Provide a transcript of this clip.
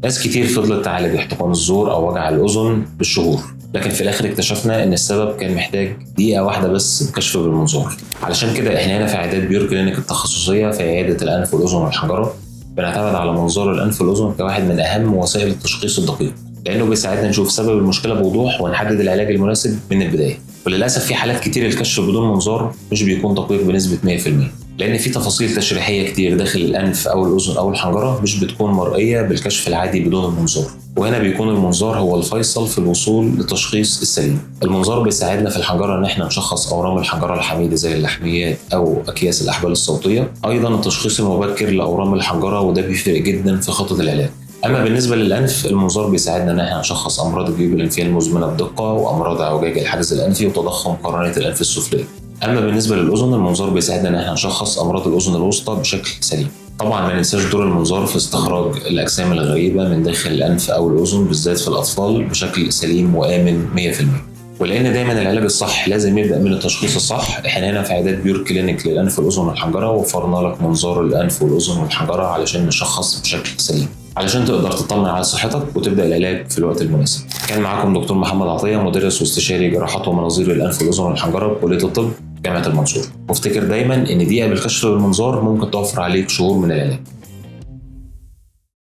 ناس كتير فضلت تعالج احتقان الزور أو وجع الأذن بالشهور، لكن في الآخر اكتشفنا إن السبب كان محتاج دقيقة واحدة بس كشف بالمنظار. علشان كده إحنا هنا في عيادات بيور كلينيك التخصصية في عيادة الأنف والأذن والحنجرة بنعتمد على منظار الأنف والأذن كواحد من أهم وسائل التشخيص الدقيق، لأنه بيساعدنا نشوف سبب المشكلة بوضوح ونحدد العلاج المناسب من البداية. وللأسف في حالات كتير الكشف بدون منظار مش بيكون دقيق بنسبة 100%، لأن في تفاصيل تشريحية كتير داخل الأنف أو الأذن أو الحنجرة مش بتكون مرئية بالكشف العادي بدون المنظار، وهنا بيكون المنظار هو الفيصل في الوصول للتشخيص السليم. المنظار بيساعدنا في الحنجرة إن احنا نشخص أورام الحنجرة الحميدة زي اللحميات أو أكياس الأحبال الصوتية، أيضا التشخيص المبكر لأورام الحنجرة وده بيفرق جدا في خطة العلاج. أما بالنسبة للأنف، المنظار بيساعدنا إن احنا نشخص أمراض الجيوب الأنفية المزمنة بدقة وأمراض اعوجاج الحاجز الأنفي وتضخم قرنية الأنف السفلية. أما بالنسبة للأذن، المنظار بيساعدنا إن احنا نشخص أمراض الأذن الوسطى بشكل سليم. طبعا ما ننساش دور المنظار في استخراج الأجسام الغريبة من داخل الأنف أو الأذن بالذات في الأطفال بشكل سليم وآمن 100%. ولأن دايما العلاج الصح لازم يبدأ من التشخيص الصح، احنا هنا في عيادات بيور كلينيك للأنف والأذن والحنجرة وفرنا لك منظار الأنف والأذن والحنجرة علشان نشخص بشكل سليم، علشان تقدر تطمن على صحتك وتبدأ العلاج في الوقت المناسب. كان معاكم دكتور محمد عطية، مدرس واستشاري جراحات ومناظير الأنف والأذن والحنجرة بكلية الطب جامعة المنصورة. وافتكر دايما إن دقيقة بالكشف بالمنظار ممكن توفر عليك شهور من العلاج.